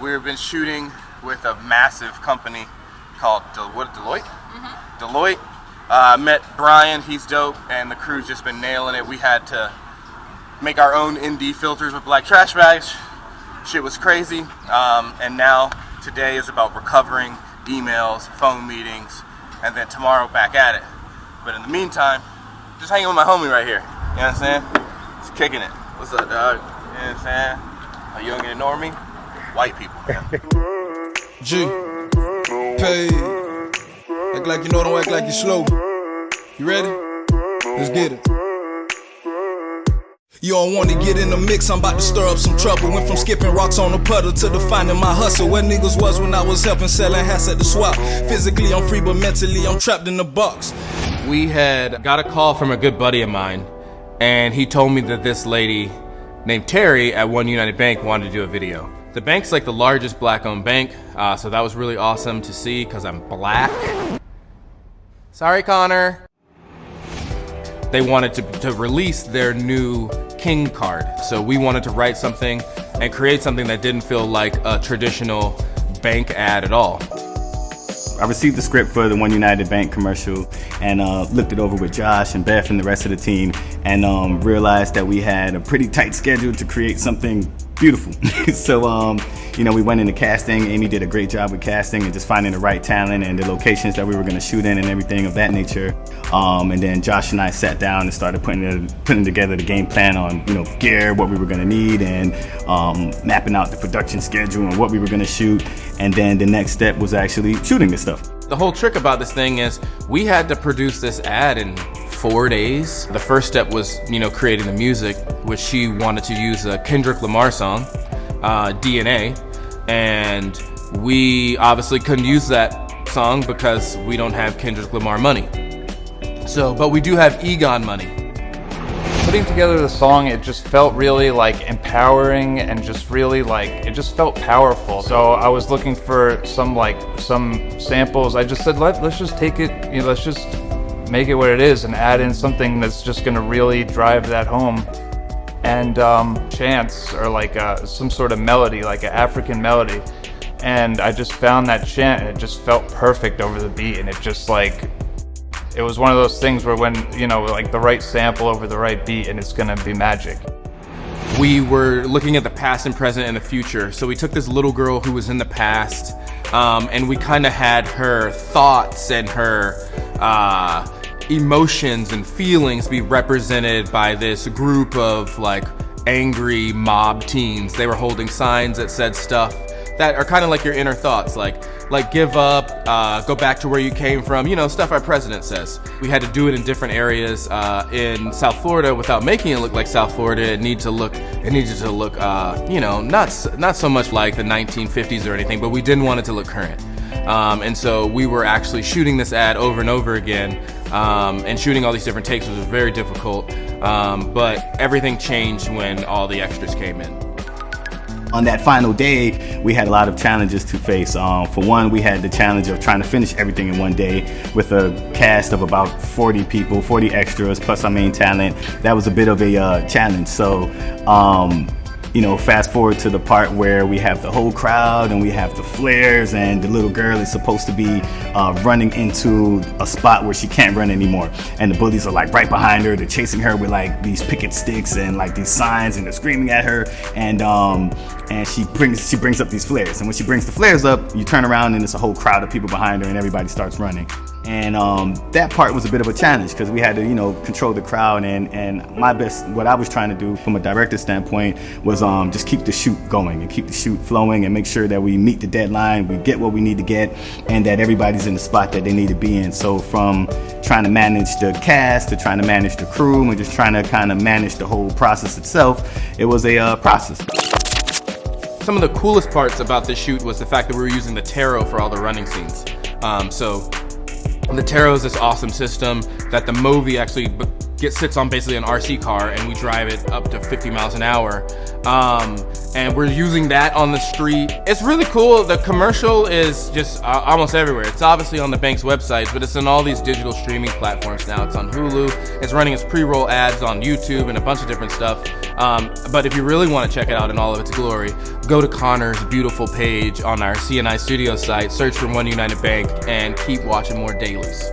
We've been shooting with a massive company called Deloitte? Mm-hmm. Deloitte. Met Brian, he's dope, and the crew's just been nailing it. We had to make our own ND filters with black trash bags. Shit was crazy. And now today is about recovering emails, phone meetings, and then tomorrow back at it. But in the meantime, just hanging with my homie right here. You know what I'm saying? Just kicking it. What's up, dog? You know what I'm saying? Oh, you don't get to ignore me? White people. Yeah. G. Pay. Act like you know, don't act like you slow. You ready? Let's get it. You don't want to get in the mix, I'm about to stir up some trouble. Went from skipping rocks on the puddle to defining my hustle. Where niggas was when I was helping selling hats at the swap. Physically I'm free, but mentally I'm trapped in the box. We had got a call from a good buddy of mine, and he told me that this lady named Terry at OneUnited Bank wanted to do a video. The bank's like the largest black-owned bank, so that was really awesome to see because I'm black. Sorry, Connor. They wanted to release their new King card, so we wanted to write something and create something that didn't feel like a traditional bank ad at all. I received the script for the OneUnited Bank commercial and looked it over with Josh and Beth and the rest of the team, and realized that we had a pretty tight schedule to create something beautiful. So we went into casting. Amy did a great job with casting and just finding the right talent and the locations that we were going to shoot in and everything of that nature. And then Josh and I sat down and started putting together the game plan on gear, what we were going to need, and mapping out the production schedule and what we were going to shoot. And then the next step was actually shooting this stuff. The whole trick about this thing is we had to produce this ad in 4 days. The first step was, creating the music, which she wanted to use a Kendrick Lamar song, DNA, and we obviously couldn't use that song because we don't have Kendrick Lamar money. But we do have Egon money. Putting together the song, it just felt really empowering and just really it just felt powerful. So I was looking for some samples. I just said, let's just take it, let's just make it what it is and add in something that's just gonna really drive that home. And chants or some sort of melody, like an African melody. And I just found that chant and it just felt perfect over the beat, and it just it was one of those things where when, the right sample over the right beat and it's gonna be magic. We were looking at the past and present and the future. So we took this little girl who was in the past, and we kind of had her thoughts and her emotions and feelings be represented by this group of angry mob teens. They were holding signs that said stuff that are kind of like your inner thoughts, like give up, go back to where you came from, stuff our president says. We had to do it in different areas in South Florida without making it look like South Florida. It needed to look, not so much like the 1950s or anything, but we didn't want it to look current. And so we were actually shooting this ad over and over again, and shooting all these different takes was very difficult, but everything changed when all the extras came in. On that final day, we had a lot of challenges to face. For one, we had the challenge of trying to finish everything in one day with a cast of about 40 people, 40 extras, plus our main talent. That was a bit of a challenge. So, fast forward to the part where we have the whole crowd and we have the flares, and the little girl is supposed to be running into a spot where she can't run anymore, and the bullies are right behind her. They're chasing her with these picket sticks and these signs, and they're screaming at her, and she brings up these flares, and when she brings the flares up, you turn around and it's a whole crowd of people behind her and everybody starts running. And that part was a bit of a challenge because we had to, control the crowd, and my best, what I was trying to do from a director standpoint was just keep the shoot going and keep the shoot flowing and make sure that we meet the deadline, we get what we need to get, and that everybody's in the spot that they need to be in. So from trying to manage the cast to trying to manage the crew and just trying to kind of manage the whole process itself, it was a process. Some of the coolest parts about this shoot was the fact that we were using the tarot for all the running scenes. So the tarot is this awesome system that the movie actually sits on basically an RC car, and we drive it up to 50 miles an hour. And we're using that on the street. It's really cool. The commercial is just almost everywhere. It's obviously on the bank's website, but it's on all these digital streaming platforms now. It's on Hulu. It's running its pre-roll ads on YouTube and a bunch of different stuff. But if you really want to check it out in all of its glory, go to Connor's beautiful page on our CNI Studio site, search for One United Bank, and keep watching more dailies.